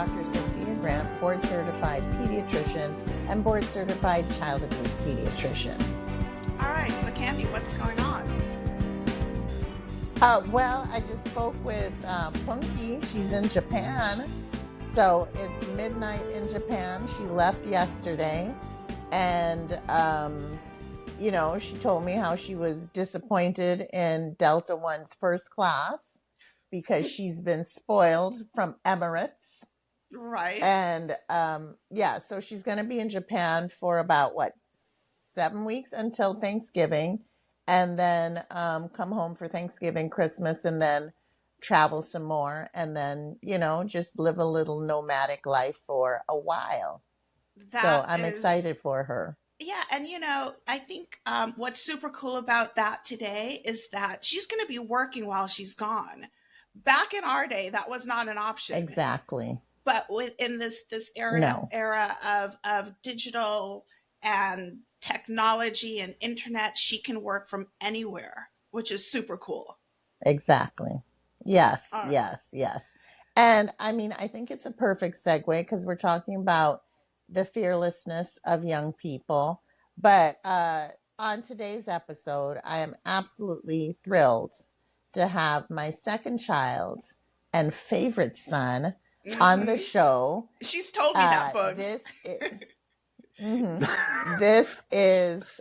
Dr. Sophia Grant, board certified pediatrician and board certified child abuse pediatrician. All right, so Candy, what's going on? Well, I just spoke with Punky. She's in Japan. So it's midnight in Japan. She left yesterday. And, she told me how she was disappointed in Delta One's first class because she's been spoiled from Emirates. Right. And so she's going to be in Japan for about 7 weeks until Thanksgiving, and then come home for Thanksgiving, Christmas, and then travel some more, and then just live a little nomadic life for a while. So I'm excited for her. Yeah, and I think what's super cool about that today is that she's going to be working while she's gone. Back in our day, that was not an option. Exactly. But within this era of digital and technology and internet, she can work from anywhere, which is super cool. Exactly. Yes, yes. And I think it's a perfect segue because we're talking about the fearlessness of young people. But on today's episode, I am absolutely thrilled to have my second child and favorite son on the show. She's told me that, Bugs. This is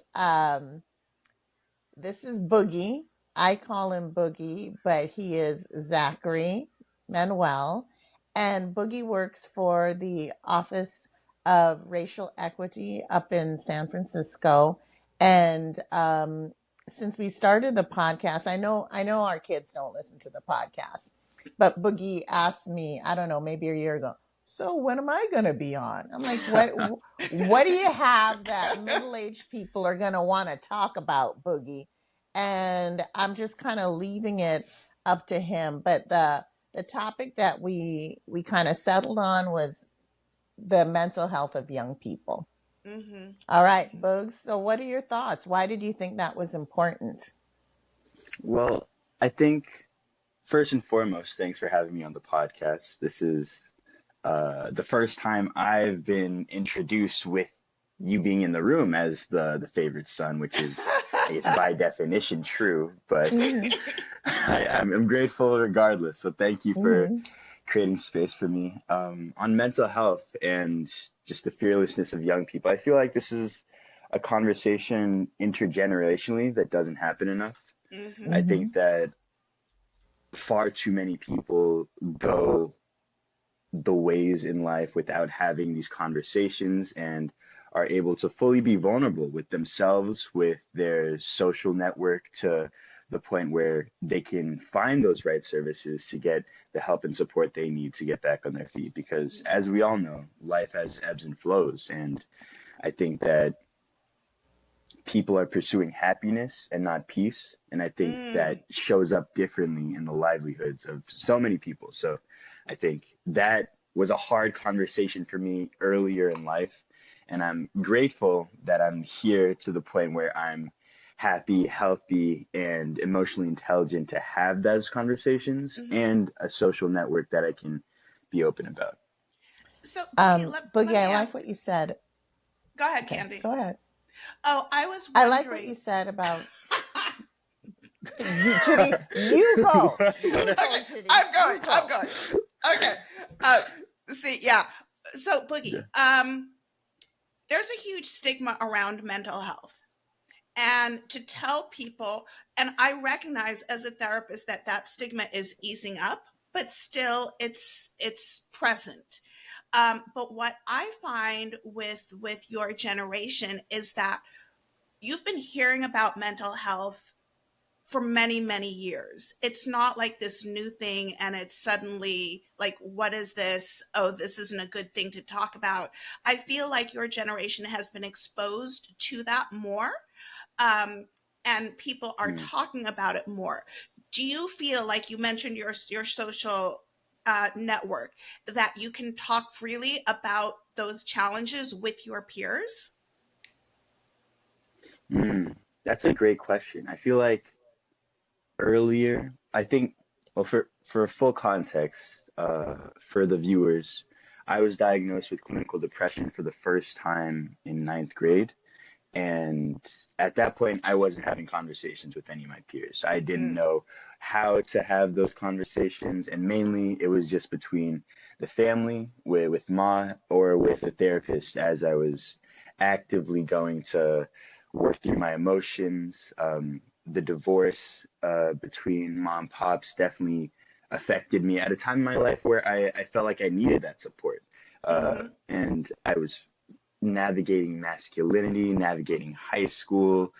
Boogie. I call him Boogie, but he is Zachary Manuel. And Boogie works for the Office of Racial Equity up in San Francisco. And since we started the podcast, I know our kids don't listen to the podcast, but Boogie asked me, I don't know, maybe a year ago, so when am I going to be on? I'm like, what do you have that middle-aged people are going to want to talk about, Boogie? And I'm just kind of leaving it up to him. But the topic that we kind of settled on was the mental health of young people. Mm-hmm. All right, Boogs. So what are your thoughts? Why did you think that was important? Well, I think first and foremost, thanks for having me on the podcast. This is the first time I've been introduced with you being in the room as the favorite son, which is, I guess, by definition true. But I'm grateful regardless. So thank you for creating space for me. On mental health and just the fearlessness of young people, I feel like this is a conversation intergenerationally that doesn't happen enough. Mm-hmm. I think that far too many people go the ways in life without having these conversations and are able to fully be vulnerable with themselves, with their social network, to the point where they can find those right services to get the help and support they need to get back on their feet. Because as we all know, life has ebbs and flows. And I think that people are pursuing happiness and not peace. And I think that shows up differently in the livelihoods of so many people. So I think that was a hard conversation for me earlier in life. And I'm grateful that I'm here to the point where I'm happy, healthy, and emotionally intelligent to have those conversations and a social network that I can be open about. So, Boogie, I like what you said. Go ahead, Candy. Go ahead. Oh, I was wondering. I like what you said about Judy. You go. Okay, I'm going. Okay. So Boogie, there's a huge stigma around mental health, and to tell people, and I recognize as a therapist that stigma is easing up, but still it's present. But what I find with your generation is that you've been hearing about mental health for many, many years. It's not like this new thing and it's suddenly like, what is this? Oh, this isn't a good thing to talk about. I feel like your generation has been exposed to that more, and people are talking about it more. Do you feel like, you mentioned your social network, that you can talk freely about those challenges with your peers? That's a great question. I feel like earlier, I think, well, for full context, for the viewers, I was diagnosed with clinical depression for the first time in ninth grade. And at that point, I wasn't having conversations with any of my peers. I didn't Mm, know how to have those conversations. And mainly it was just between the family, with Ma, or with a therapist as I was actively going to work through my emotions. The divorce between mom and pops definitely affected me at a time in my life where I felt like I needed that support. mm-hmm, And I was navigating masculinity, navigating high school,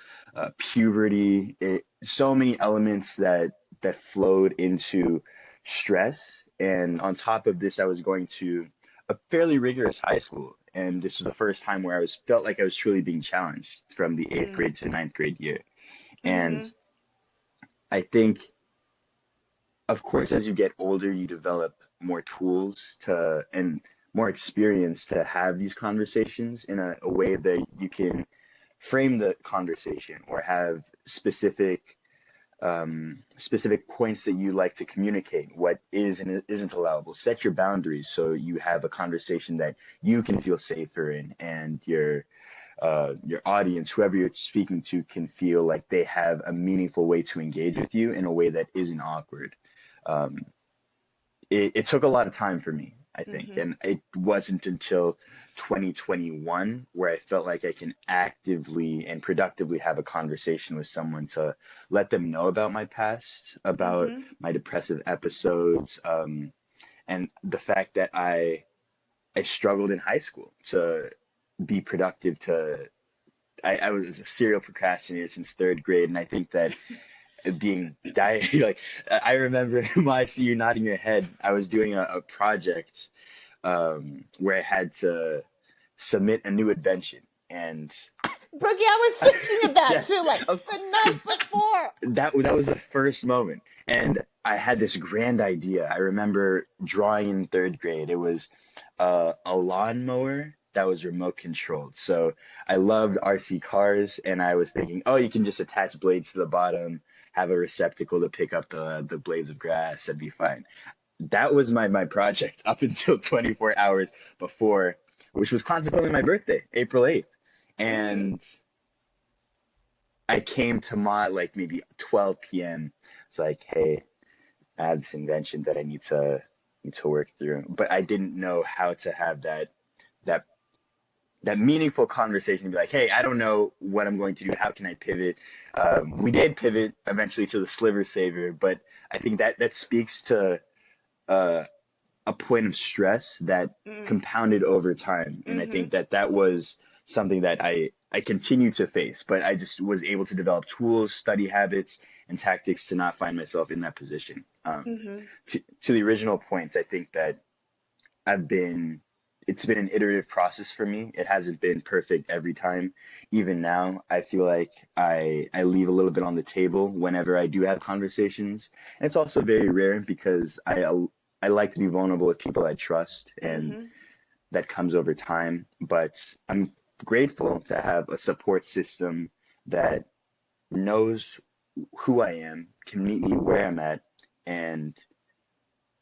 puberty, so many elements that flowed into stress. And on top of this, I was going to a fairly rigorous high school, and this was the first time where I was felt like I was truly being challenged from the eighth mm, grade to ninth grade year. And mm-hmm, I think, of course, as you get older, you develop more tools to and more experience to have these conversations in a way that you can frame the conversation or have specific points that you like to communicate, what is and isn't allowable. Set your boundaries so you have a conversation that you can feel safer in, and your audience, whoever you're speaking to, can feel like they have a meaningful way to engage with you in a way that isn't awkward. Um, it took a lot of time for me, I think, mm-hmm, and it wasn't until 2021 where I felt like I can actively and productively have a conversation with someone to let them know about my past, about mm-hmm. my depressive episodes, and the fact that I struggled in high school to be productive. I was a serial procrastinator since third grade, and I think that being diet like I remember why I see you nodding your head. I was doing a project where I had to submit a new invention, and Boogie, I was thinking of that yes, too, like of the night course, before. that was the first moment, and I had this grand idea. I remember drawing in third grade. It was a lawnmower that was remote controlled. So I loved RC cars, and I was thinking, oh, you can just attach blades to the bottom, have a receptacle to pick up the blades of grass. That'd be fine. That was my project up until 24 hours before, which was consequently my birthday, April 8th. Mm, And I came to my like maybe 12 p.m. It's like, hey, I have this invention that I need to work through, but I didn't know how to have that that meaningful conversation and be like, hey, I don't know what I'm going to do. How can I pivot? We did pivot eventually to the sliver saver, but I think that speaks to uh, a point of stress that mm, compounded over time. And I mm-hmm, think that was something that I continue to face, but I just was able to develop tools, study habits, and tactics to not find myself in that position. mm-hmm. To the original point, I think that I've been it's been an iterative process for me. It hasn't been perfect every time. Even now, I feel like I leave a little bit on the table whenever I do have conversations. And it's also very rare because I like to be vulnerable with people I trust, and Mm-hmm. that comes over time. But I'm grateful to have a support system that knows who I am, can meet me where I'm at, and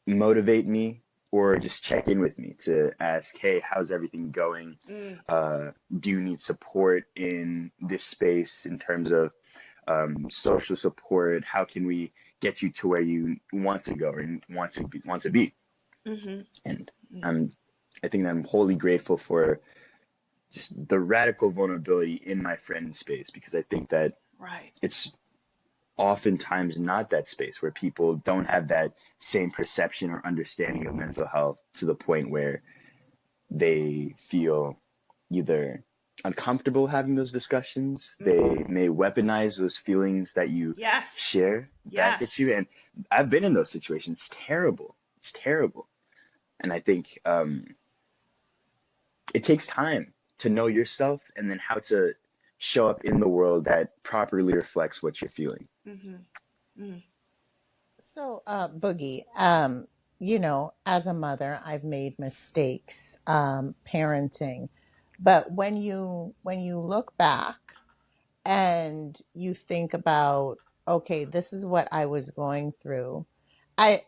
motivate me or just check in with me to ask, hey, how's everything going? Mm, Do you need support in this space in terms of social support? How can we get you to where you want to go and want to be? mm-hmm. And Mm. I'm, I think that I'm wholly grateful for just the radical vulnerability in my friend space, because I think that Right. it's oftentimes not that space where people don't have that same perception or understanding of mental health to the point where they feel either uncomfortable having those discussions. Mm-hmm. They may weaponize those feelings that you Yes. share back at Yes. you. And I've been in those situations. It's terrible. It's terrible. And I think it takes time to know yourself and then how to show up in the world that properly reflects what you're feeling. Mm-hmm. Mm. So, Boogie, as a mother, I've made mistakes parenting, but when you look back and you think about, okay, this is what I was going through, I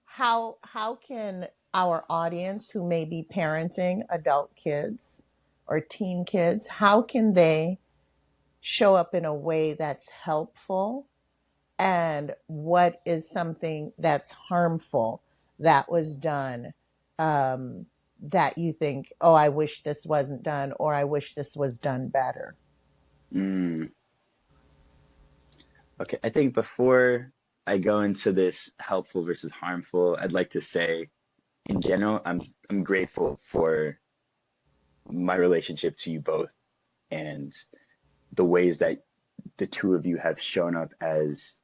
how can our audience who may be parenting adult kids or teen kids, how can they show up in a way that's helpful? And what is something that's harmful that was done, that you think, oh, I wish this wasn't done, or I wish this was done better? Mm, okay, I think before I go into this helpful versus harmful, I'd like to say, in general, I'm grateful for my relationship to you both and the ways that the two of you have shown up as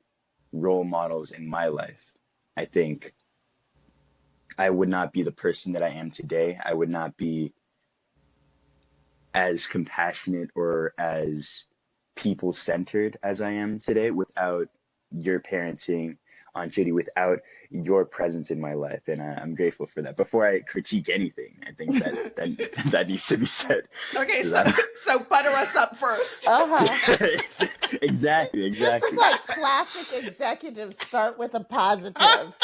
role models in my life. I think I would not be the person that I am today. I would not be as compassionate or as people centered as I am today without your parenting on Judy, without your presence in my life. And I'm grateful for that. Before I critique anything, I think that needs to be said. Okay, 'Cause so so butter us up first. Uh-huh. exactly, This is exactly. like classic executives start with a positive.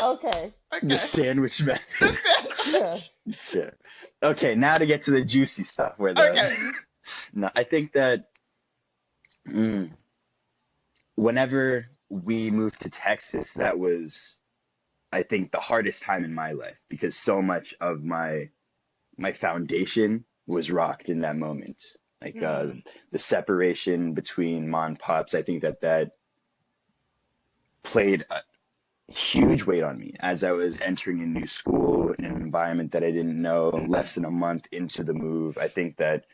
Okay. The Okay. sandwich The method. Yeah. sandwich. Yeah. Okay, now to get to the juicy stuff where the Okay. no, I think that mm, whenever we moved to Texas, that was, I think, the hardest time in my life because so much of my foundation was rocked in that moment. Like Mm, the separation between mom and pops, I think that played a huge weight on me as I was entering a new school in an environment that I didn't know less than a month into the move. I think that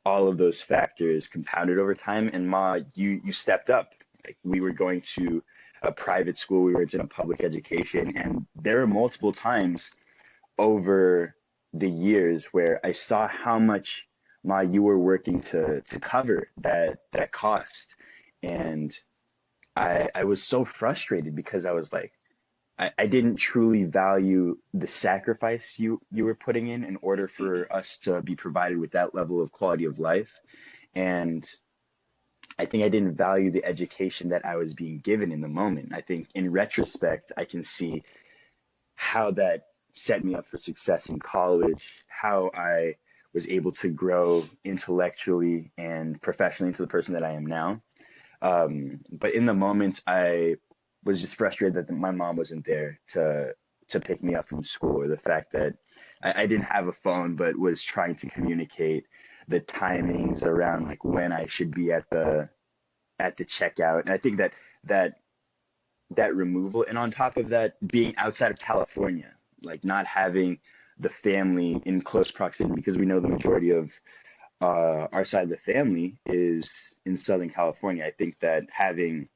all of those factors compounded over time. And Ma, you stepped up. Like we were going to a private school, we weren't in a public education, and there were multiple times over the years where I saw how much Ma you were working to cover that cost, and I was so frustrated because I was like I didn't truly value the sacrifice you were putting in order for us to be provided with that level of quality of life. And I think I didn't value the education that I was being given in the moment. I think in retrospect, I can see how that set me up for success in college, how I was able to grow intellectually and professionally into the person that I am now. But in the moment, I was just frustrated that my mom wasn't there to pick me up from school, or the fact that I didn't have a phone, but was trying to communicate the timings around like when I should be at the checkout. And I think that that removal, and on top of that, being outside of California, like not having the family in close proximity, because we know the majority of our side of the family is in Southern California. I think that having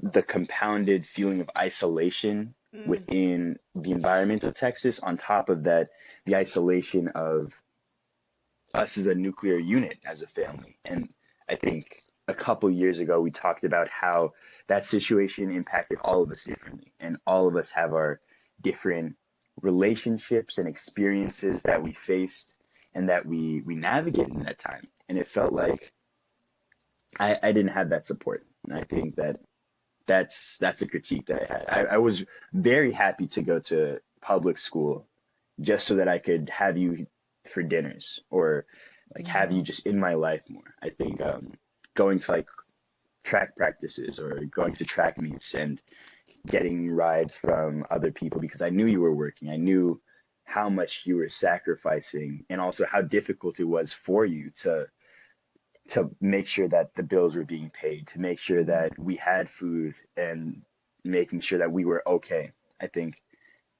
the compounded feeling of isolation mm, within the environment of Texas, on top of that, the isolation of us as a nuclear unit as a family. And I think a couple years ago, we talked about how that situation impacted all of us differently. And all of us have our different relationships and experiences that we faced and that we navigated in that time. And it felt like I didn't have that support. And I think that that's a critique that I had. I was very happy to go to public school just so that I could have you for dinners or like have you Mhm. just in my life more. I think going to like track practices or going to track meets and getting rides from other people because I knew you were working. I knew how much you were sacrificing and also how difficult it was for you to make sure that the bills were being paid, to make sure that we had food and making sure that we were okay. I think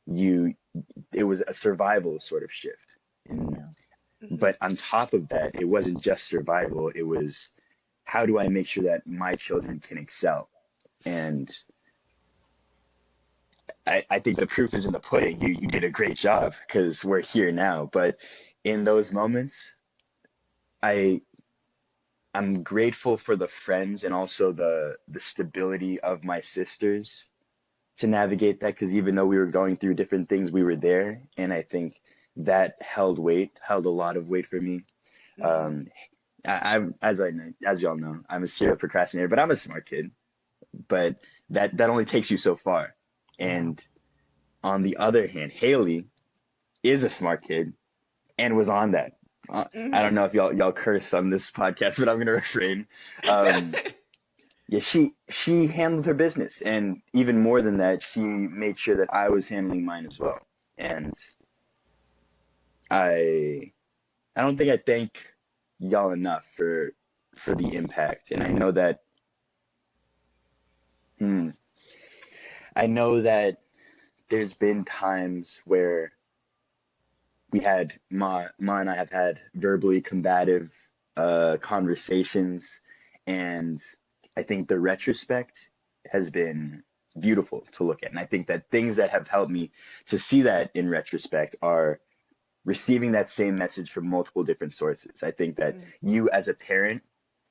you it was a survival sort of shift. And, Yeah. mhm. but on top of that, it wasn't just survival, it was how do I make sure that my children can excel? And I think the proof is in the pudding. You did a great job because we're here now. But in those moments, I I'm grateful for the friends and also the stability of my sisters to navigate that because even though we were going through different things, we were there, and I think that held a lot of weight for me. Mhm. Um, I'm as y'all know, I'm a serial procrastinator, but I'm a smart kid. but that only takes you so far. Yeah. And on the other hand, Haley is a smart kid and was on that. I don't Hmm. know if y'all curse on this podcast, but I'm gonna refrain. Um, yeah, she handled her business, and even more than that, she made sure that I was handling mine as well. And I I don't think I thank y'all enough for the impact. And hmm, I know that there's been times where Ma and I have had verbally combative conversations, and I think the retrospect has been beautiful to look at. And I think that things that have helped me to see that in retrospect are receiving that same message from multiple different sources. I think that you as a parent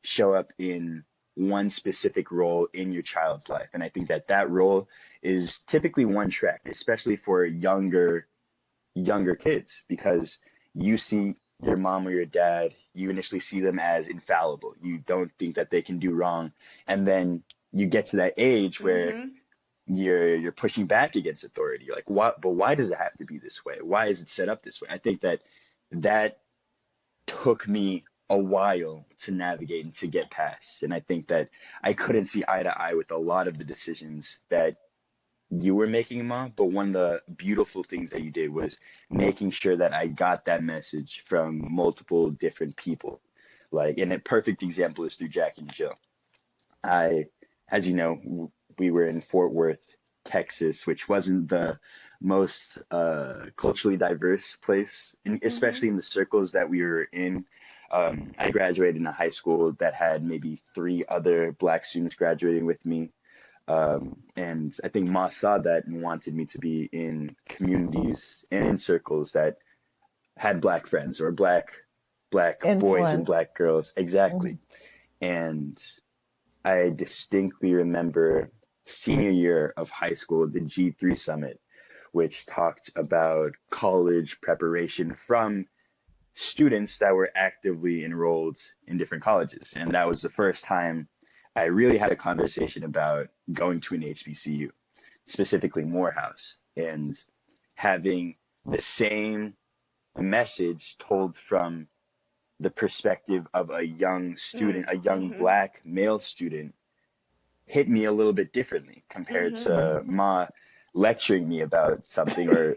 show up in one specific role in your child's life. And I think that that role is typically one track, especially for younger kids, because you see your mom or your dad, you initially see them as infallible. You don't think that they can do wrong. And then you get to that age where Hmm. you're pushing back against authority. You're like, what? But why does it have to be this way? Why is it set up this way? I think that that took me a while to navigate and to get past. And I think that I couldn't see eye to eye with a lot of the decisions that you were making, Mom. But one of the beautiful things that you did was making sure that I got that message from multiple different people. Like, and a perfect example is through Jack and Jill. I, as you know, we were in Fort Worth, Texas, which wasn't the most culturally diverse place, Hmm. especially in the circles that we were in. I graduated in a high school that had maybe three other Black students graduating with me. And I think Ma saw that and wanted me to be in communities and in circles that had Black friends or Black boys and Influence. Black girls. Mhm. Exactly. And I distinctly remember senior year of high school, the G3 summit, which talked about college preparation from students that were actively enrolled in different colleges. And that was the first time I really had a conversation about going to an HBCU, specifically Morehouse, and having the same message told from the perspective of a young student, a young Hmm. Black male student hit me a little bit differently compared Hmm. to Ma lecturing me about something or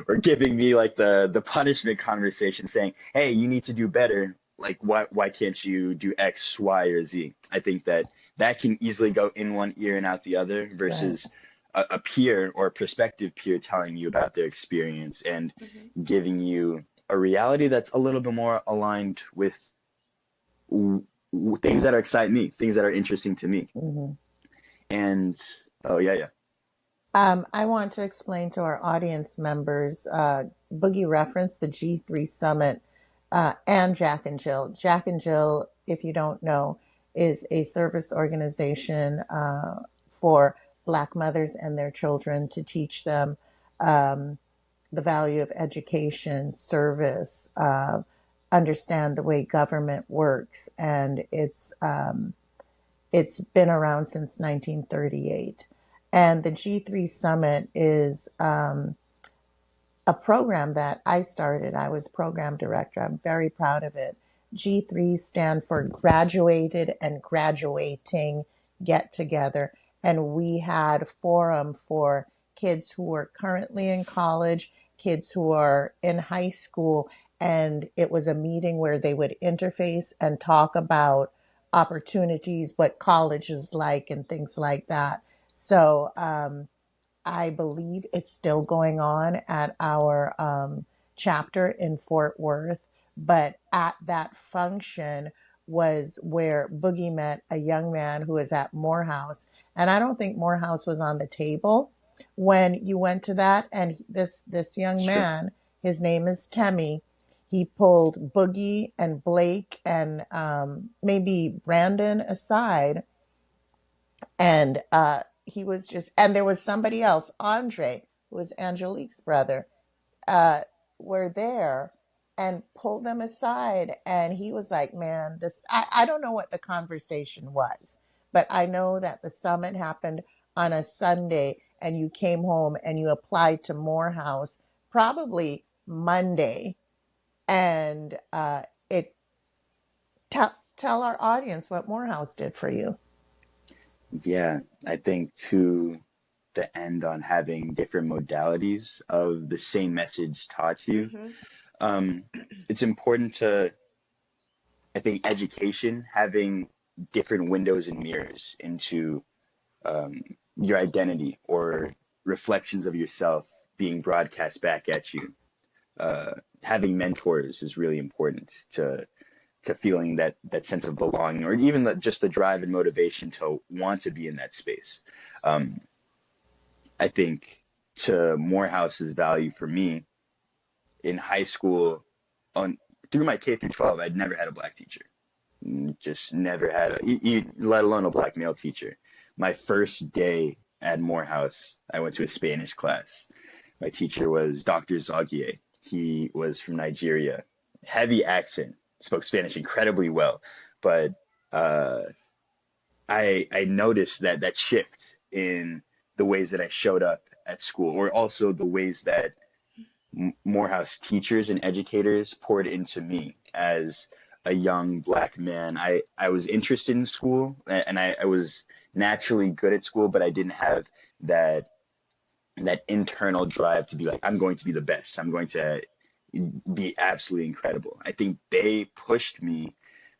or giving me like the punishment conversation saying, "Hey, you need to do better. Like why can't you do X, Y, or Z?" I think that that can easily go in one ear and out the other Right. versus a peer or a prospective peer telling you about their experience and Hmm. giving you a reality that's a little bit more aligned with things that are excite me, things that are interesting to me. Hmm. And oh yeah, yeah, I want to explain to our audience members, Boogie referenced the G3 Summit and Jack and Jill. Jack and Jill, if you don't know, is a service organization for Black mothers and their children to teach them um, the value of education, service, understand the way government works, and it's been around since 1938. And the G3 Summit is a program that I started. I was program director. I'm very proud of it. G3 stand for graduated and graduating get together. And we had forum for kids who are currently in college, kids who are in high school. And it was a meeting where they would interface and talk about opportunities, what college is like, and things like that. So, I believe it's still going on at our chapter in Fort Worth. But at that function was where Boogie met a young man who was at Morehouse. And I don't think Morehouse was on the table when you went to that. And this young sure. man, his name is Temmie. He pulled Boogie and Blake and maybe Brandon aside, and he was just, and there was somebody else, Andre, who was Angelique's brother, uh, were there and pulled them aside. And he was like, man, I don't know what the conversation was, but I know that the summit happened on a Sunday and you came home and you applied to Morehouse probably Monday. And it tell our audience what Morehouse did for you. Yeah, I think to the end on having different modalities of the same message taught to you, Mm-hmm. um, it's important to, I think, education, having different windows and mirrors into um, your identity or reflections of yourself being broadcast back at you. Uh, Having mentors is really important to feeling that sense of belonging, or even just the drive and motivation to want to be in that space. Um, I think to Morehouse's value for me in high school, on through my K through 12, I'd never had a black teacher. Just never had let alone a black male teacher. My first day at Morehouse, I went to a Spanish class. My teacher was Dr. Zachary. He was from Nigeria. Heavy accent, spoke Spanish incredibly well, but uh, I noticed that shift in the ways that I showed up at school, or also the ways that Morehouse teachers and educators poured into me as a young black man. I was interested in school, and I was naturally good at school, but I didn't have that that internal drive to be like, I'm going to be the best. I'm going to be absolutely incredible. I think they pushed me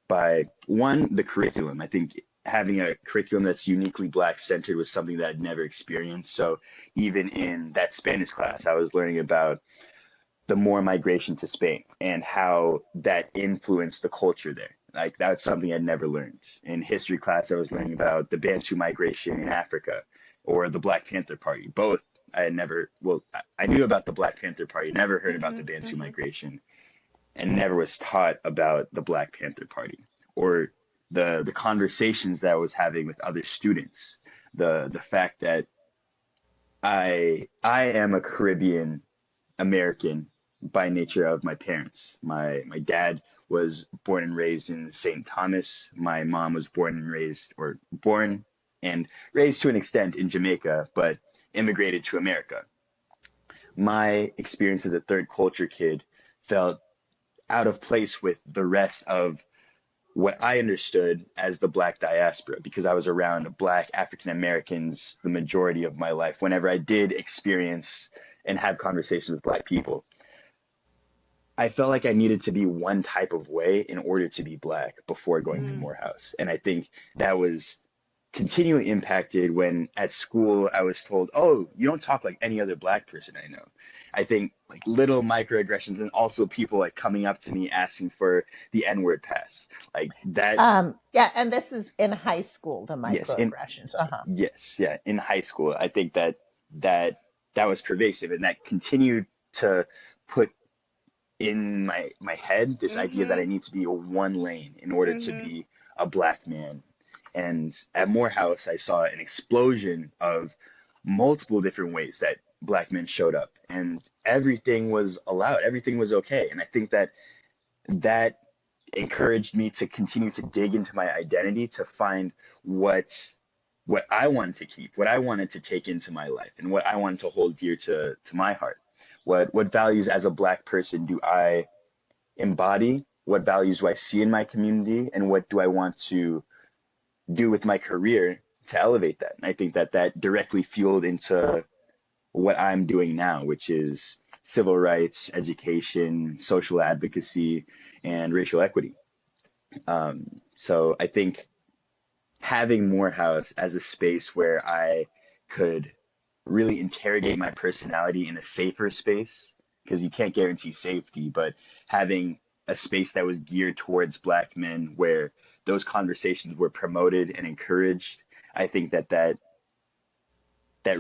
by one, the curriculum. I think having a curriculum that's uniquely black centered was something that I'd never experienced. So even in that Spanish class, I was learning about the Moor migration to Spain and how that influenced the culture there. Like that's something I'd never learned. In history class, I was learning about the Bantu migration in Africa or the Black Panther Party. Both I had never, well, I knew about the Black Panther Party, never heard about Mm-hmm. the Bantu Mm-hmm. migration, and never was taught about the Black Panther Party or the conversations that I was having with other students. The fact that I am a Caribbean American by nature of my parents. My dad was born and raised in St. Thomas. My mom was born and raised to an extent in Jamaica, but immigrated to America. My experience as a third culture kid felt out of place with the rest of what I understood as the Black diaspora because I was around Black African Americans the majority of my life. Whenever I did experience and have conversations with Black people, I felt like I needed to be one type of way in order to be Black before going to Mm. Morehouse. And I think that was continually impacted when at school I was told, oh, you don't talk like any other Black person I know. I think like little microaggressions and also people like coming up to me asking for the N-word pass. Like that, Yeah, and this is in high school, the yes, in microaggressions. Uh-huh. yes, yeah, in high school, I think that that was pervasive and that continued to put in my head this idea that Mm-hmm. I need to be a one lane in order to Mm-hmm. be a black man. And at Morehouse, I saw an explosion of multiple different ways that black men showed up, and everything was allowed, everything was okay. And I think that encouraged me to continue to dig into my identity to find what I wanted to keep, what I wanted to take into my life, and what I wanted to hold dear to my heart. What values as a black person do I embody? What values do I see in my community? And what do I want to do with my career to elevate that? And I think that directly fueled into what I'm doing now, which is civil rights, education, social advocacy, and racial equity. So I think having Morehouse as a space where I could really interrogate my personality in a safer space, because you can't guarantee safety, but having a space that was geared towards black men where those conversations were promoted and encouraged, I think that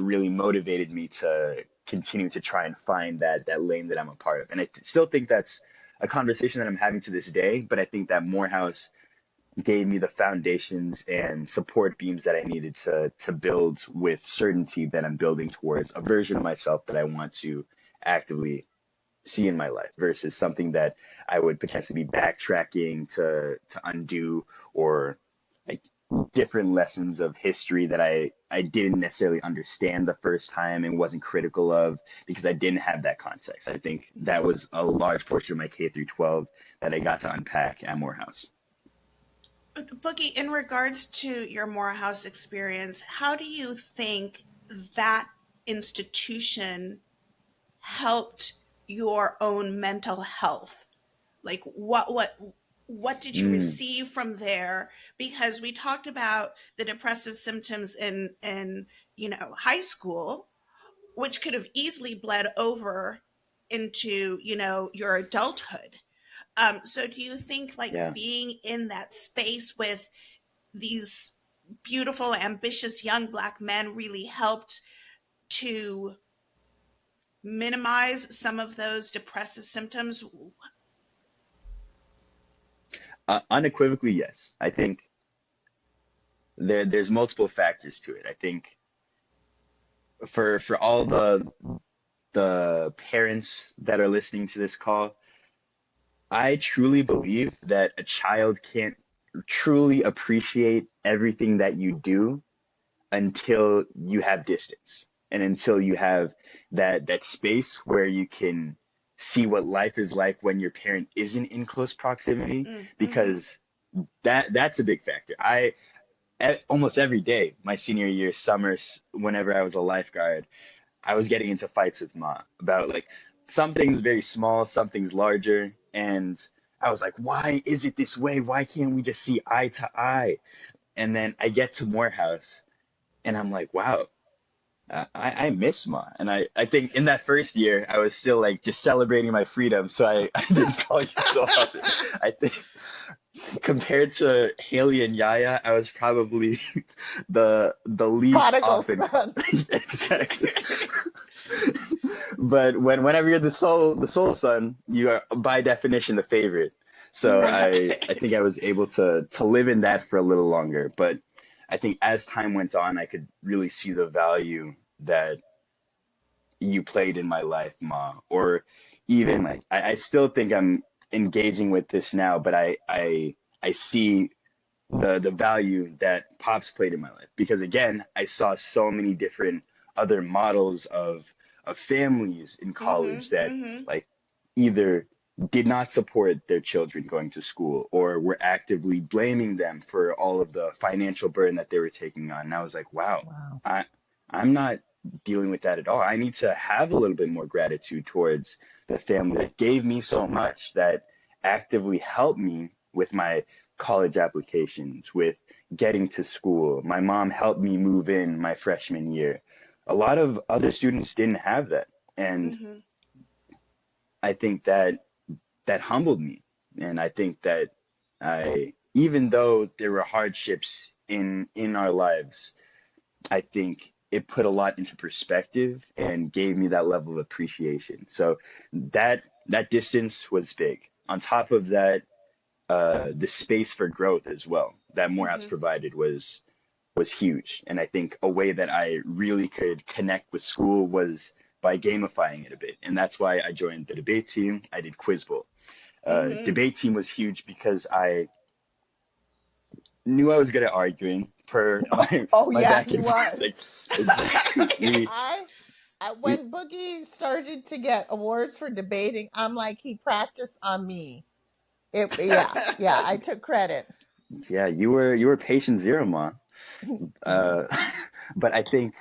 really motivated me to continue to try and find that lane that I'm a part of. And I still think that's a conversation that I'm having to this day, but I think that Morehouse gave me the foundations and support beams that I needed to build with certainty that I'm building towards a version of myself that I want to actively see in my life versus something that I would potentially be backtracking to undo or like different lessons of history that I didn't necessarily understand the first time and wasn't critical of because I didn't have that context. I think that was a large portion of my K through 12 that I got to unpack at Morehouse. Boogie, in regards to your Morehouse experience, how do you think that institution helped your own mental health? Like what did you Mm, receive from there? Because we talked about the depressive symptoms in high school, which could have easily bled over into your adulthood. So do you think like yeah. being in that space with these beautiful, ambitious young Black men really helped to minimize some of those depressive symptoms? Unequivocally, yes. I think there's multiple factors to it. I think for all the parents that are listening to this call, I truly believe that a child can't truly appreciate everything that you do until you have distance and until you have that space where you can see what life is like when your parent isn't in close proximity, Mm-hmm. because that's a big factor. Almost every day my senior year summers, whenever I was a lifeguard, I was getting into fights with Ma about like some things very small, some things larger, and I was like, why is it this way? Why can't we just see eye to eye? And then I get to Morehouse and I'm like, wow, I miss Ma. And I think in that first year, I was still like just celebrating my freedom. So I didn't call you so often. I think compared to Haley and Yaya, I was probably the least Prodigal often called. son. Exactly. But whenever you're the soul son, you are by definition the favorite. So I think I was able to live in that for a little longer. But I think as time went on, I could really see the value that you played in my life, Ma. Or even like I still think I'm engaging with this now, but I see the value that Pops played in my life. Because again, I saw so many different other models of families in Mm-hmm. college that Mm-hmm. like either did not support their children going to school or were actively blaming them for all of the financial burden that they were taking on. And I was like, wow, Wow. I'm not dealing with that at all. I need to have a little bit more gratitude towards the family that gave me so much, that actively helped me with my college applications, with getting to school. My mom helped me move in my freshman year. A lot of other students didn't have that. And Mm-hmm. I think that humbled me. And I think that even though there were hardships in our lives, I think it put a lot into perspective and gave me that level of appreciation. So that distance was big. On top of that, the space for growth as well that Morehouse Mm-hmm. provided was huge. And I think a way that I really could connect with school was by gamifying it a bit. And that's why I joined the debate team. I did Quiz Bowl. Mm-hmm. Debate team was huge because I knew I was good at arguing per Oh my yeah, back he and forth. Like, was. exactly. We Yes. we When Boogie started to get awards for debating, I'm like, he practiced on me. Yeah, I took credit. yeah, you were patient zero, ma. Uh, but I think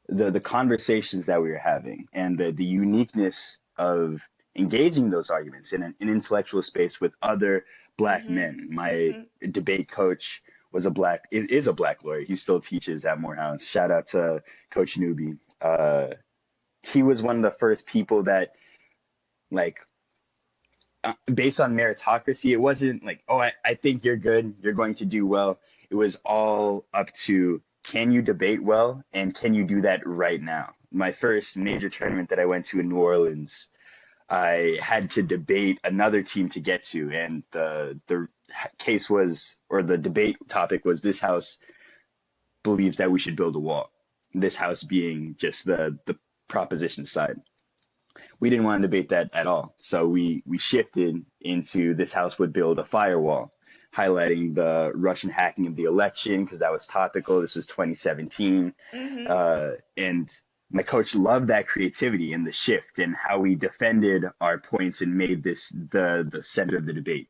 the conversations that we were having and the uniqueness of engaging those arguments in an intellectual space with other black Mm-hmm. men. My Mm-hmm. debate coach is a black lawyer. He still teaches at Morehouse. Shout out to Coach Newby. He was one of the first people that like based on meritocracy, it wasn't like, oh, I think you're good, you're going to do well. It was all up to, can you debate well and can you do that right now? My first major tournament that I went to in New Orleans, I had to debate another team to get to, and the case was, or the debate topic was, this house believes that we should build a wall. This house being just the proposition side. We didn't want to debate that at all. So we shifted into, this house would build a firewall. highlighting the Russian hacking of the election because that was topical. This was 2017. Mm-hmm. And my coach loved that creativity and the shift and how we defended our points and made this the center of the debate.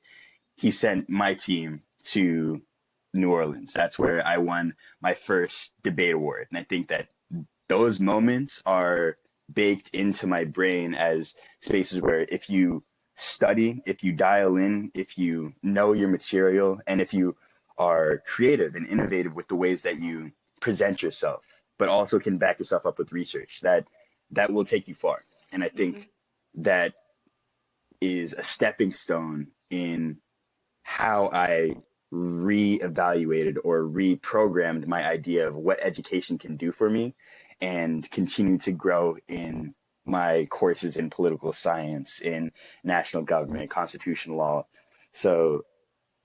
He sent my team to New Orleans. That's where I won my first debate award. And I think that those moments are baked into my brain as spaces where if you study, if you dial in, if you know your material, and if you are creative and innovative with the ways that you present yourself, but also can back yourself up with research, that will take you far. And I Mm-hmm. think that is a stepping stone in how I reevaluated or reprogrammed my idea of what education can do for me and continue to grow in my courses in political science, in national government, constitutional law. So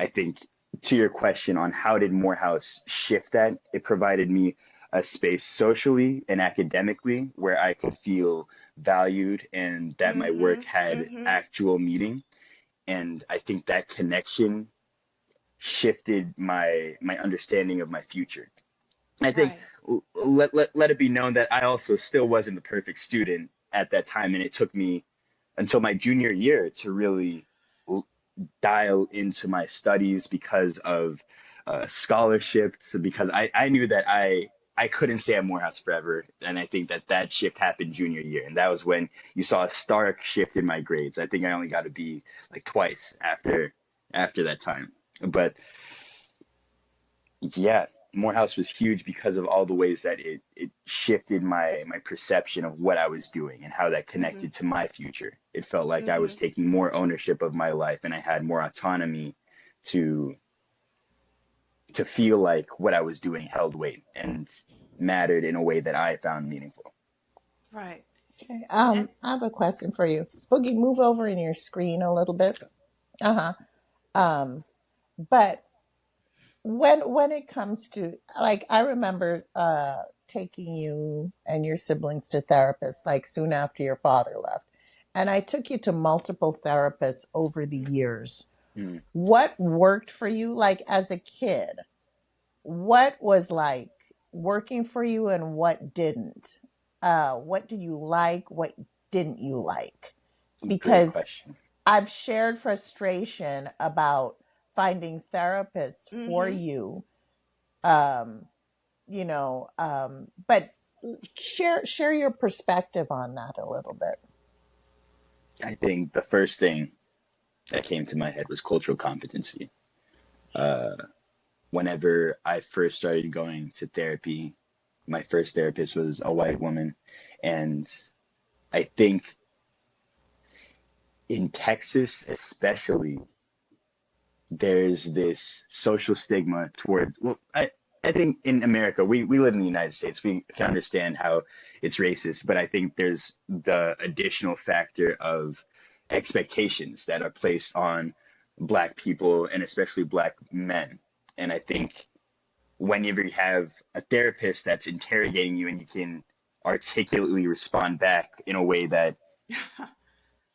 I think to your question on how did Morehouse shift that, it provided me a space socially and academically where I could feel valued and that my Mm-hmm. work had Mm-hmm. actual meaning. And I think that connection shifted my understanding of my future. I think Right. let it be known that I also still wasn't the perfect student at that time, and it took me until my junior year to really dial into my studies because of scholarships. Because I knew that I couldn't stay at Morehouse forever, and I think that that shift happened junior year, and that was when you saw a stark shift in my grades. I think I only got a B like twice after that time, but yeah, Morehouse was huge because of all the ways that it shifted my perception of what I was doing and how that Mm-hmm. connected to my future. It felt like I Mm-hmm. was taking more ownership of my life and I had more autonomy to to feel like what I was doing held weight and mattered in a way that I found meaningful. Right. Okay. And I have a question for you. Boogie, move over in your screen a little bit. Uh-huh. Um, but when it comes to, like, I remember taking you and your siblings to therapists like soon after your father left. And I took you to multiple therapists over the years. Mm, What worked for you like as a kid? What was like working for you and what didn't? What did you like? What didn't you like? great Because question. I've shared frustration about finding therapists for mm-hmm. you. Um, but share your perspective on that a little bit. I think the first thing that came to my head was cultural competency. Uh, Whenever I first started going to therapy, my first therapist was a white woman. And I think in Texas, especially, there's this social stigma toward, well, I think in America, we live in the United States. We can understand how it's racist, but I think there's the additional factor of expectations that are placed on Black people and especially Black men. And I think whenever you have a therapist that's interrogating you and you can articulately respond back in a way that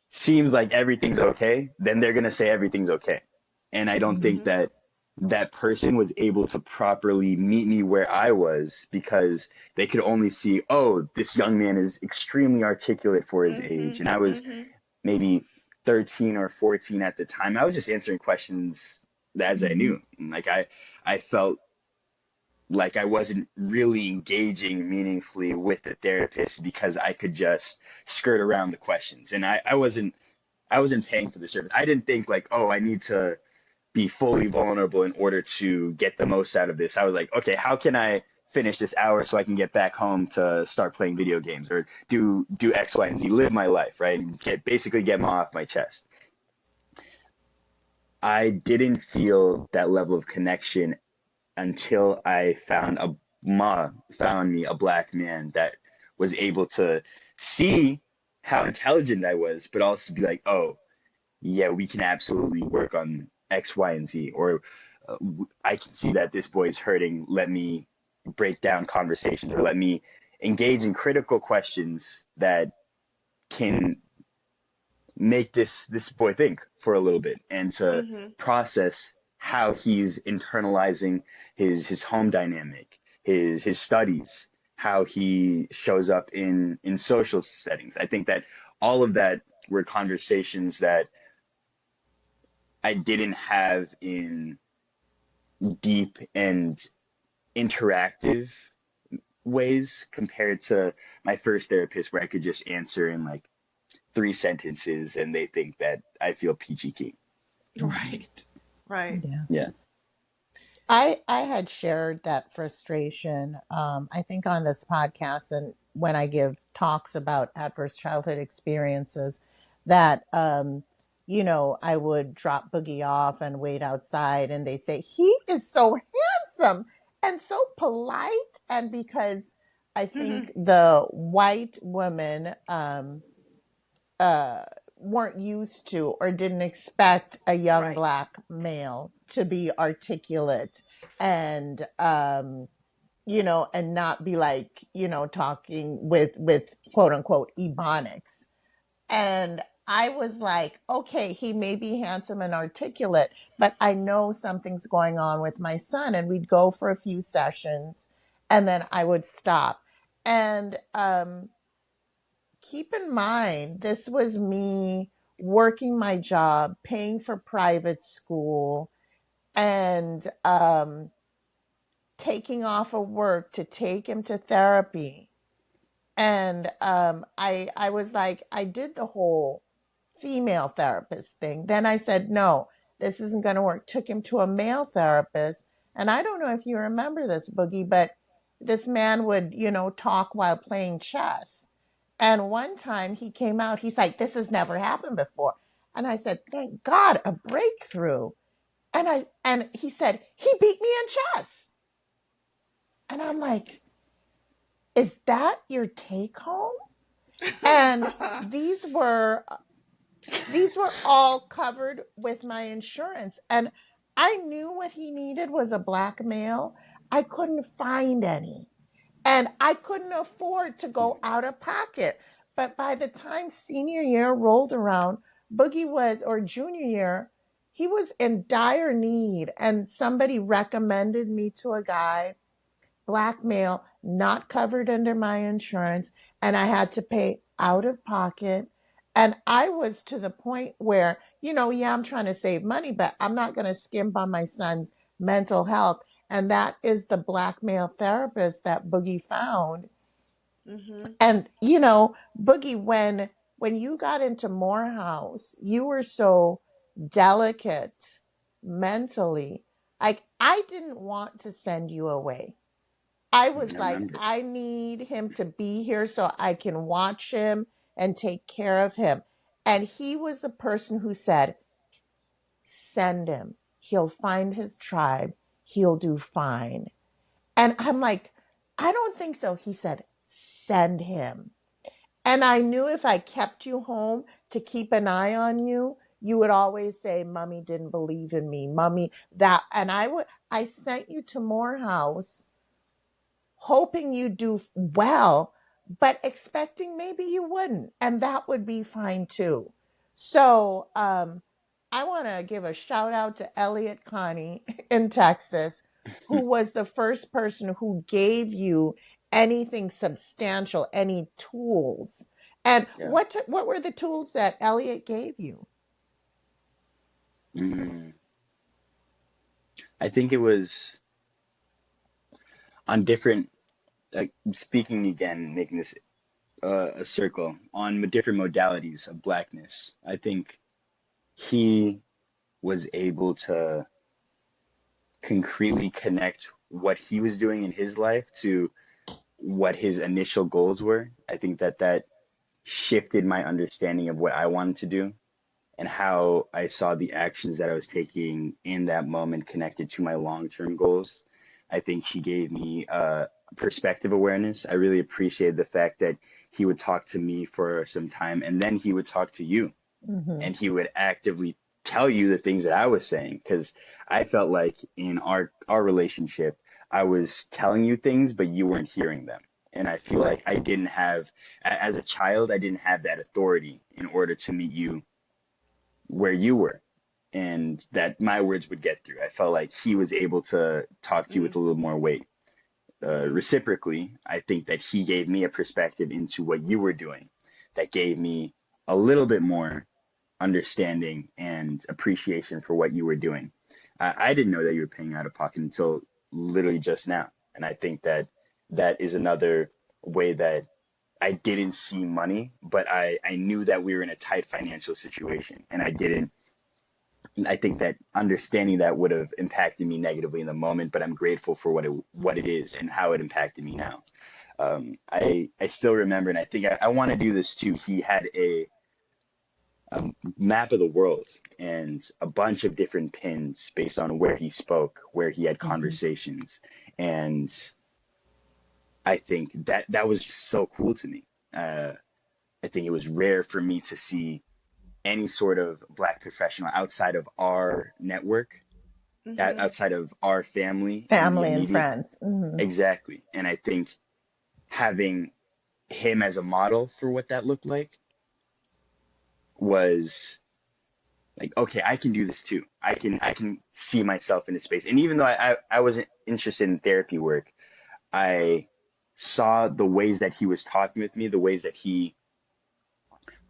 seems like everything's okay, then they're going to say everything's okay. And I don't think Mm-hmm. that that person was able to properly meet me where I was because they could only see, oh, this young man is extremely articulate for his age. Mm-hmm. And I was Mm-hmm. maybe 13 or 14 at the time. I was just answering questions as I knew. Like I felt like I wasn't really engaging meaningfully with the therapist because I could just skirt around the questions. And I wasn't paying for the service. I didn't think like, oh, I need to be fully vulnerable in order to get the most out of this. I was like, okay, how can I finish this hour so I can get back home to start playing video games or do X, Y, and Z, live my life, right? And basically get more off my chest. I didn't feel that level of connection until I found me a Black man that was able to see how intelligent I was, but also be like, oh, yeah, we can absolutely work on X, Y, and Z. Or I can see that this boy is hurting. Let me break down conversations or let me engage in critical questions that can make this boy think for a little bit and to Mm-hmm. process how he's internalizing his home dynamic, his studies, how he shows up in social settings. I think that all of that were conversations that I didn't have in deep and interactive ways compared to my first therapist where I could just answer in like 3 sentences and they think that I feel peachy keen. Mhm. Right. Right. Yeah. Yeah. I had shared that frustration, I think, on this podcast, and when I give talks about adverse childhood experiences, that I would drop Boogie off and wait outside, and they say he is so handsome and so polite, and because I think the white women uh, weren't used to or didn't expect a young Right. black male to be articulate and and not be like talking with quote unquote ebonics. And I was like, okay, he may be handsome and articulate, but I know something's going on with my son. And we'd go for a few sessions and then I would stop. And keep in mind, this was me working my job, paying for private school, and taking off of work to take him to therapy. And I was like, I did the whole female therapist thing. Then I said, no, this isn't going to work. Took him to a male therapist. And I don't know if you remember this, Boogie, but this man would, talk while playing chess. And one time he came out, he's like, this has never happened before. And I said, thank God, a breakthrough. And he said, he beat me in chess. And I'm like, is that your take home? And these were all covered with my insurance. And I knew what he needed was a black male. I couldn't find any. And I couldn't afford to go out of pocket. But by the time senior year rolled around, Boogie was, or junior year, he was in dire need. And somebody recommended me to a guy, black male, not covered under my insurance, and I had to pay out of pocket. And I was to the point where, yeah, I'm trying to save money, but I'm not going to skimp on my son's mental health. And that is the black male therapist that Boogie found. Mm-hmm. And, Boogie, when you got into Morehouse, you were so delicate mentally. Like, I didn't want to send you away. I was I like, remember. I need him to be here so I can watch him and take care of him. And he was the person who said, send him. He'll find his tribe. He'll do fine. And I'm like, I don't think so. He said, send him. And I knew if I kept you home to keep an eye on you, you would always say, Mommy didn't believe in me. Mommy, that. And I sent you to Morehouse hoping you do well, but expecting maybe you wouldn't. And that would be fine too. So I want to give a shout out to Elliot Connie in Texas, who was the first person who gave you anything substantial, any tools. And Yeah. what were the tools that Elliot gave you? Mm. I think it was on different, like speaking again, making this a circle on different modalities of blackness. I think he was able to concretely connect what he was doing in his life to what his initial goals were. I think that that shifted my understanding of what I wanted to do and how I saw the actions that I was taking in that moment connected to my long-term goals. I think he gave me perspective awareness. I really appreciated the fact that he would talk to me for some time and then he would talk to you Mm-hmm. and he would actively tell you the things that I was saying because I felt like in our relationship, I was telling you things, but you weren't hearing them. And I feel like I didn't have, as a child, I didn't have that authority in order to meet you where you were. and that my words would get through. I felt like he was able to talk to you Mm-hmm. with a little more weight. Mm-hmm. Reciprocally, I think that he gave me a perspective into what you were doing that gave me a little bit more understanding and appreciation for what you were doing. I didn't know that you were paying out of pocket until literally just now. And I think that that is another way that I didn't see money, but I knew that we were in a tight financial situation. And I think that understanding that would have impacted me negatively in the moment, but I'm grateful for what it is and how it impacted me now. I still remember, and I think I want to do this too. He had a map of the world and a bunch of different pins based on where he spoke, where he had Mm-hmm. conversations, and I think that that was just so cool to me. Uh, I think it was rare for me to see any sort of Black professional outside of our network, Mm-hmm. outside of our family and the Family and immediate. friends. Mm-hmm. Exactly. And I think having him as a model for what that looked like was like, okay, I can do this too. I can see myself in a space. And even though I wasn't interested in therapy work, I saw the ways that he was talking with me, the ways that he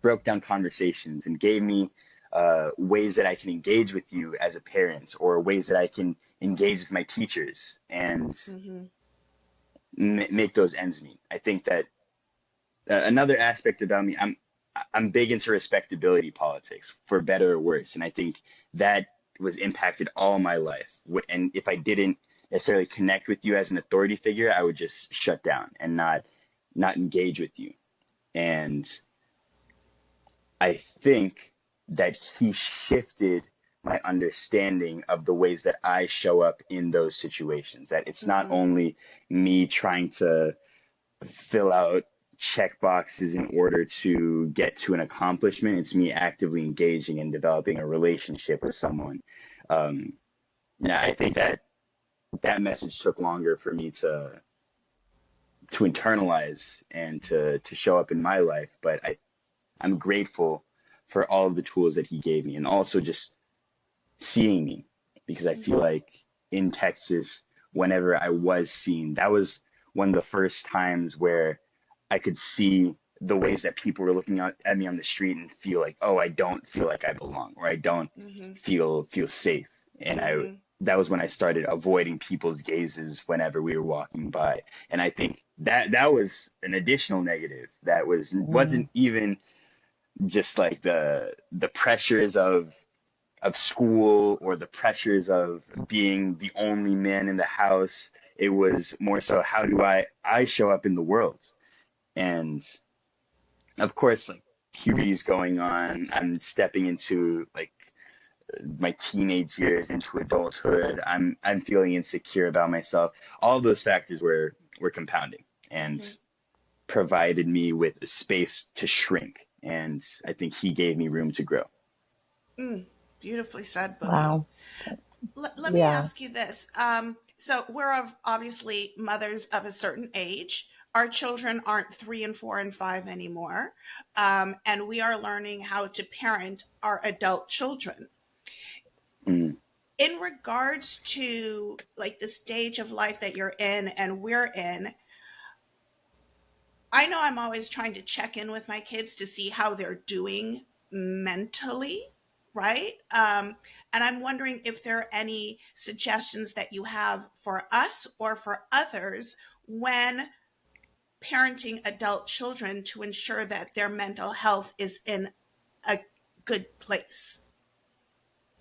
broke down conversations and gave me ways that I can engage with you as a parent, or ways that I can engage with my teachers and Mm-hmm. make those ends meet. I think that another aspect about me, I'm big into respectability politics, for better or worse, and I think that was impacted all my life. And if I didn't necessarily connect with you as an authority figure, I would just shut down and not engage with you. And I think that he shifted my understanding of the ways that I show up in those situations. That it's not Mm-hmm. only me trying to fill out check boxes in order to get to an accomplishment. It's me actively engaging and developing a relationship with someone. Um, yeah, I think that that message took longer for me to internalize and to show up in my life, but I'm grateful for all of the tools that he gave me, and also just seeing me, because I feel Mm-hmm. like in Texas, whenever I was seen, that was one of the first times where I could see the ways that people were looking at me on the street and feel like, oh, I don't feel like I belong, or I don't Mm-hmm. feel safe. And I Mm-hmm. that was when I started avoiding people's gazes whenever we were walking by. And I think that that was an additional negative that wasn't even just like the pressures of school or the pressures of being the only man in the house. It was more so, how do I show up in the world? And of course, like, puberty is going on. I'm stepping into like my teenage years, into adulthood. I'm feeling insecure about myself. All those factors were compounding and Mm-hmm. provided me with a space to shrink. And I think he gave me room to grow. Mm. Beautifully said, Boogie. Wow. Let me Yeah. ask you this. So we're obviously mothers of a certain age. Our children aren't 3 and 4 and 5 anymore. And we are learning how to parent our adult children. Mm, In regards to like the stage of life that you're in and we're in, I know I'm always trying to check in with my kids to see how they're doing mentally, right? And I'm wondering if there are any suggestions that you have for us or for others when parenting adult children to ensure that their mental health is in a good place.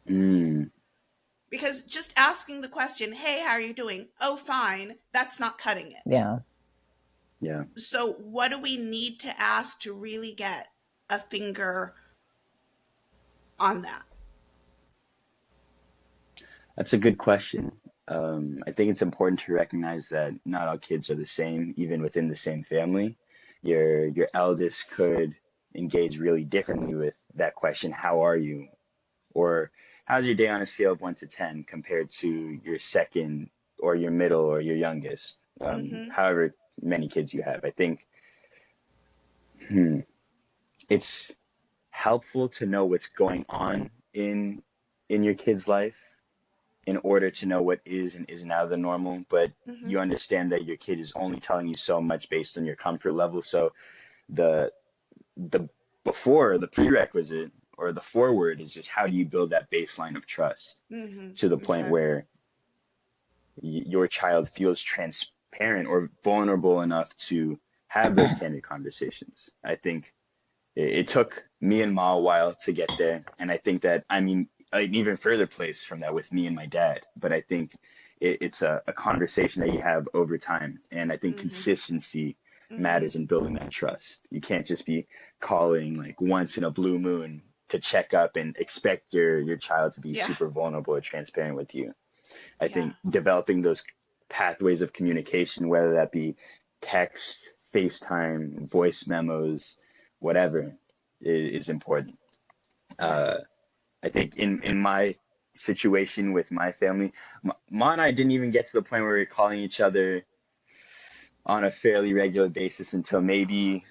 mm, Because just asking the question, hey, how are you doing? Oh, fine, that's not cutting it. Yeah. yeah, So, what do we need to ask to really get a finger on that? that's a good question. I think it's important to recognize that not all kids are the same, even within the same family. Your eldest could engage really differently with that question, "How are you?" or "How's your day on a scale of 1 to 10?" compared to your second or your middle or your youngest, Mm-hmm. however many kids you have. I think hmm, it's helpful to know what's going on in in your kid's life in order to know what is and isn't out of the normal, but Mm-hmm. you understand that your kid is only telling you so much based on your comfort level. So the the the prerequisite or the forward is just how do you build that baseline of trust to the Mm-hmm. point Okay. where your child feels transparent or vulnerable enough to have those candid conversations. I think it took me and Ma a while to get there, and I think that I mean an even further place from that with me and my dad. But I think it's a conversation that you have over time, and I think Mm-hmm. consistency Mm-hmm. matters in building that trust. You can't just be calling like once in a blue moon to check up and expect your child to be Yeah. super vulnerable or transparent with you. I Yeah. think developing those pathways of communication, whether that be text, FaceTime, voice memos, whatever, is important. Right. Uh, I think in my situation with my family, Ma and I didn't even get to the point where we were calling each other on a fairly regular basis until maybe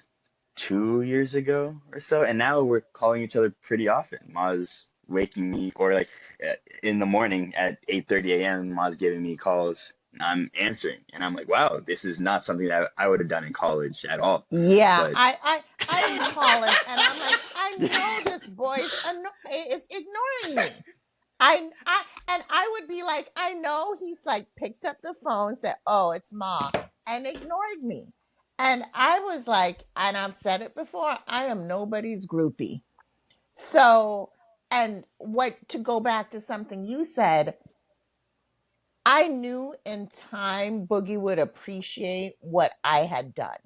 2 years ago or so, and now we're calling each other pretty often. Ma's waking me, or like uh, in the morning at 8:30 a.m. Ma's giving me calls, and I'm answering, and I'm like, wow, this is not something that I would have done in college at all. Yeah, But I would call him, and I'm like, I know this boy's is ignoring me. And I would be like, I know he's like picked up the phone, said, "Oh, it's Ma," and ignored me. And I was like, and I've said it before, I am nobody's groupie. So, and what to go back to something you said, I knew in time Boogie would appreciate what I had done.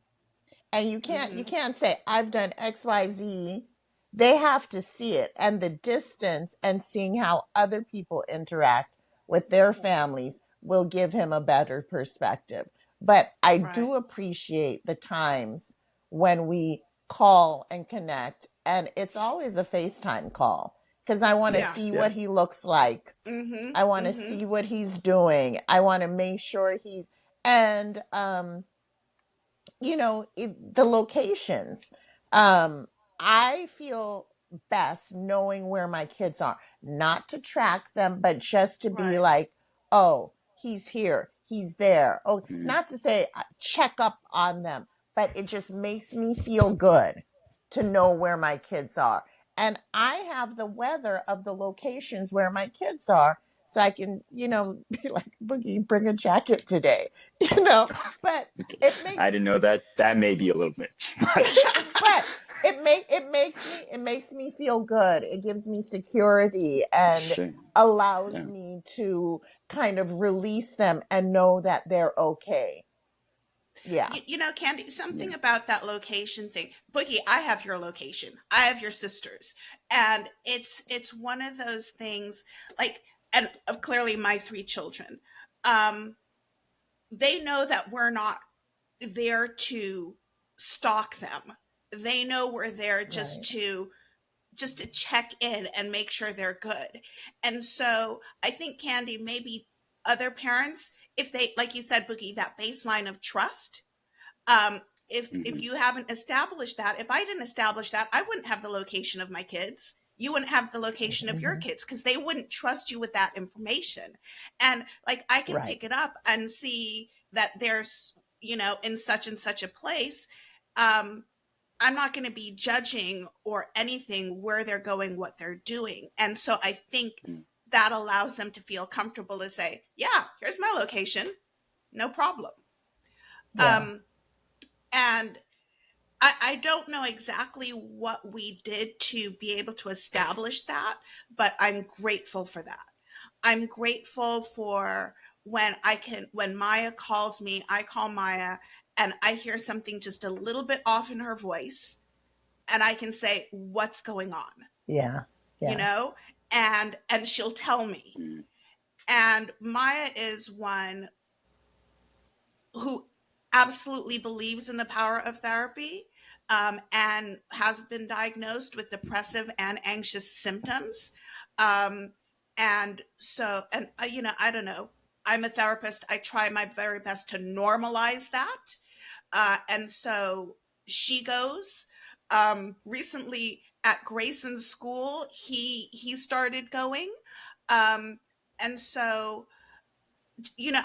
And you Mm-hmm. can't say I've done XYZ. They have to see it, and the distance and seeing how other people interact with their families will give him a better perspective. But I Right. do appreciate the times when we call and connect, and it's always a FaceTime call because I want to Yeah. yes, see yeah, what he looks like. Mm-hmm. I want to Mm-hmm. see what he's doing. I want to make sure and the locations. Um, I feel best knowing where my kids are, not to track them, but just to be Right. like, oh, he's here, he's there. Oh, mm, not to say check up on them, but it just makes me feel good to know where my kids are. And I have the weather of the locations where my kids are. So I can, be like, Boogie, bring a jacket today, you know, but okay. it I makes didn't know that. That may be a little bit too much. but it makes me feel good. It gives me security and Sure, allows yeah. me to kind of release them and know that they're okay. Yeah. Candy, Yeah. something about that location thing. Boogie, I have your location. I have your sister's. And it's one of those things like, and clearly my three children. Um, they know that we're not there to stalk them. They know we're there Right. just to check in and make sure they're good. And so I think, Candy, maybe other parents, if they, like you said, Boogie, that baseline of trust, um, if Hmm. you haven't established that, if I didn't establish that, I wouldn't have the location of my kids. You wouldn't have the location of your Mhm. kids because they wouldn't trust you with that information. And like I can Right. pick it up and see that there's, in such and such a place. Um, I'm not going to be judging or anything where they're going, what they're doing. And so I think Mm, that allows them to feel comfortable to say, yeah, here's my location, no problem. Yeah. Um, and I don't know exactly what we did to be able to establish that, but I'm grateful for that. I'm grateful for when Maya calls me, I call Maya and I hear something just a little bit off in her voice and I can say, what's going on? Yeah. You Yeah. know? And she'll tell me. mm, And Maya is one who absolutely believes in the power of therapy, and has been diagnosed with depressive and anxious symptoms. Um, and so, and I don't know. I'm a therapist. I try my very best to normalize that. And so she goes. Recently at Grayson's school, he started going. And so,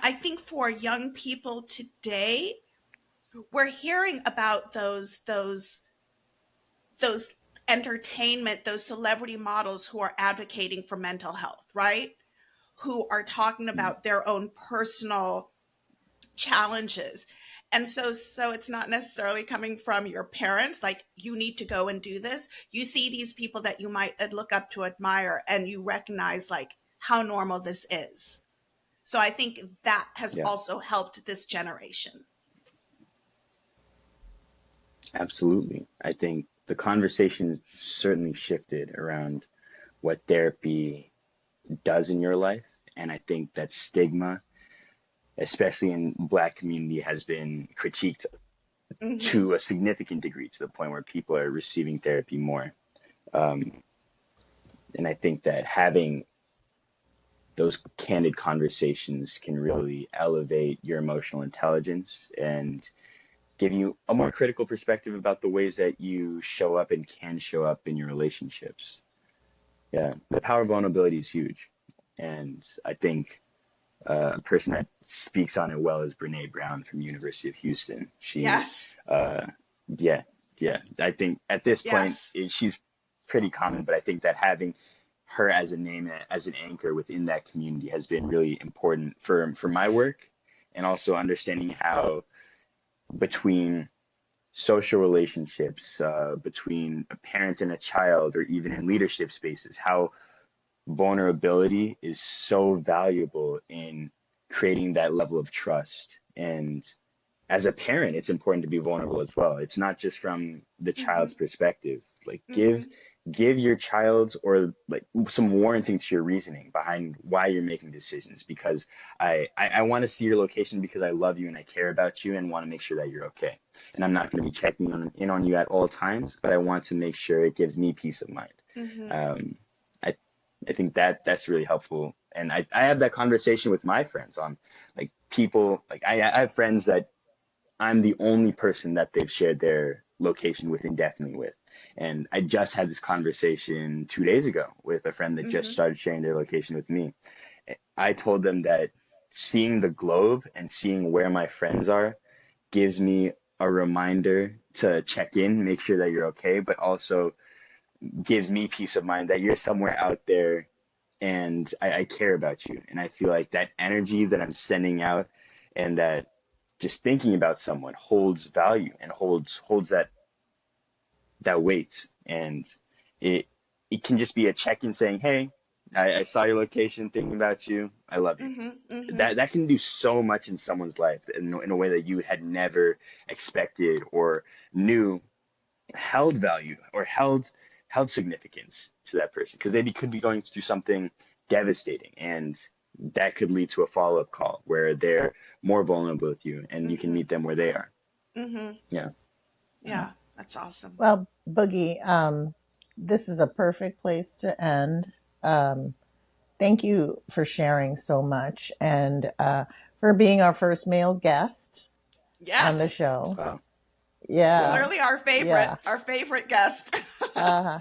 I think for young people today, we're hearing about those entertainment, those celebrity models who are advocating for mental health, right? Who are talking about their own personal challenges. And so it's not necessarily coming from your parents, like, you need to go and do this. You see these people that you might look up to, admire, and you recognize, like, how normal this is. So I think that has Yeah, also helped this generation. absolutely. I think the conversation certainly shifted around what therapy does in your life. And I think that stigma, especially in Black community, has been critiqued Mm-hmm. to a significant degree to the point where people are receiving therapy more. Um, and I think that having those candid conversations can really elevate your emotional intelligence and give you a more critical perspective about the ways that you show up and can show up in your relationships. Yeah, the power of vulnerability is huge. And I think a person that speaks on it well is Brene Brown from University of Houston. She, Yes. uh, yeah, yeah. I think at this point Yes. she's pretty common, but I think that having her as a name, as an anchor within that community, has been really important for my work, and also understanding how between social relationships, between a parent and a child, or even in leadership spaces, how vulnerability is so valuable in creating that level of trust. And as a parent, it's important to be vulnerable as well. It's not just from the Mm-hmm. child's perspective. Like Mm-hmm. give your child's, or like, some warranting to your reasoning behind why you're making decisions. Because I want to see your location because I love you and I care about you and want to make sure that you're okay. And I'm not going to be checking in on you at all times, but I want to make sure it gives me peace of mind. Mm-hmm. Um, I I think that that's really helpful. And I have that conversation with my friends on, like, people, like, I have friends that I'm the only person that they've shared their location with indefinitely with. And I just had this conversation 2 days ago with a friend that just Mm-hmm. started sharing their location with me. I told them that seeing the globe and seeing where my friends are gives me a reminder to check in, make sure that you're okay, but also gives me peace of mind that you're somewhere out there, and I care about you. And I feel like that energy that I'm sending out, and that just thinking about someone, holds value and holds that weight. And it it can just be a check-in saying, hey, I saw your location, thinking about you, I love you. Mm-hmm. Mm-hmm. That can do so much in someone's life in a way that you had never expected or knew held value, or held significance to that person, because they could be going through something devastating, and that could lead to a follow-up call where they're more vulnerable with you and you can Mm-hmm. meet them where they are. Mm-hmm. Yeah. Yeah, that's awesome. Well, Boogie, this is a perfect place to end. Um, thank you for sharing so much, and for being our first male guest on the Yes. show. Wow. Yeah, Wow. Clearly yeah. our favorite guest. Uh,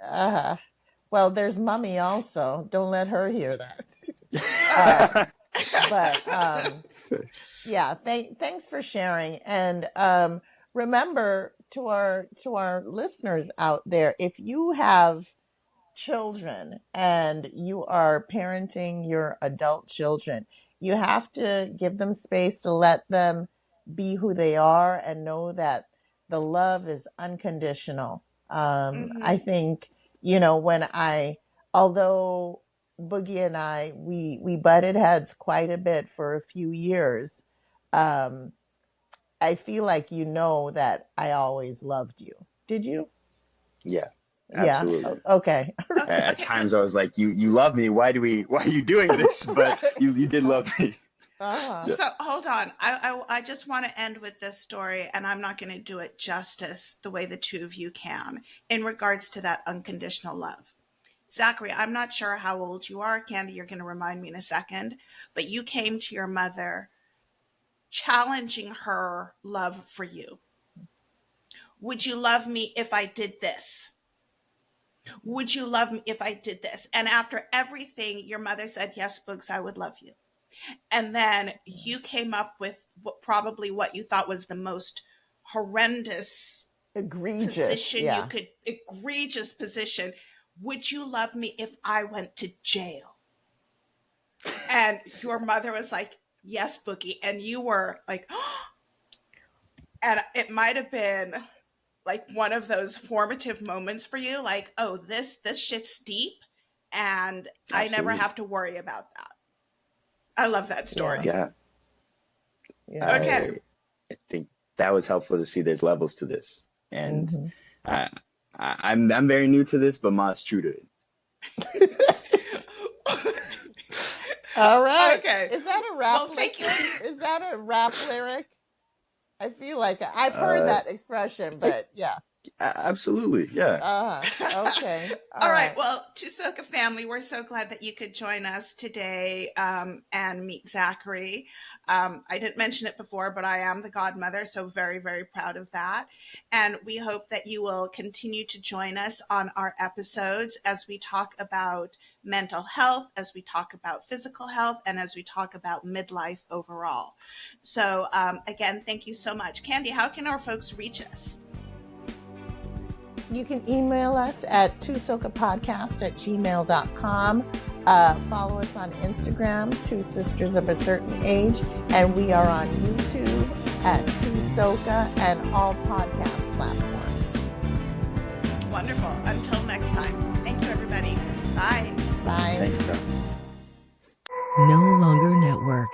uh, well, there's Mummy also. Don't let her hear that. Uh, but yeah, thanks for sharing. And remember, to our listeners out there, if you have children and you are parenting your adult children, you have to give them space to let them be who they are and know that the love is unconditional. I Mm-hmm. think, although Boogie and I, we butted heads quite a bit for a few years. Um, I feel like that I always loved you. Did you? Yeah, Yeah. absolutely. Okay. At Okay. times I was like, you love me, why are you doing this? But Right. you did love me. Uh-huh. Yeah. So hold on. I just want to end with this story, and I'm not going to do it justice the way the two of you can in regards to that unconditional love. Zachary, I'm not sure how old you are. Candy, you're going to remind me in a second. But you came to your mother challenging her love for you. Would you love me if I did this? Would you love me if I did this? And after everything, your mother said, yes, Boogs, I would love you. And then you came up with probably what you thought was the most horrendous Egregious, position yeah. egregious position. Would you love me if I went to jail? And your mother was like, yes, Boogie. And you were like, oh. And it might have been like one of those formative moments for you, like, oh, this shit's deep, and I never Absolutely. have to worry about that. I love that story. Yeah. Yeah. Okay. I think that was helpful to see there's levels to this. And Mhm. I'm very new to this, but Ma's true to it. All right. Okay. Is that a rap Well, thank you. Is that a rap lyric? I feel like I've heard that expression, but yeah. Absolutely. Yeah. Okay. All right. Well, Tusoka family, we're so glad that you could join us today and meet Zachary. I didn't mention it before, but I am the godmother, so very, very proud of that. And we hope that you will continue to join us on our episodes as we talk about mental health, as we talk about physical health, and as we talk about midlife overall. So again, thank you so much. Candy, how can our folks reach us? You can email us at twosokapodcast@gmail.com. Follow us on Instagram, Two Sisters of a Certain Age, and we are on YouTube at Tusoka and all podcast platforms. Wonderful. Until next time. Thank you, everybody. Bye. Bye. Thanks, Scott. No Longer Network.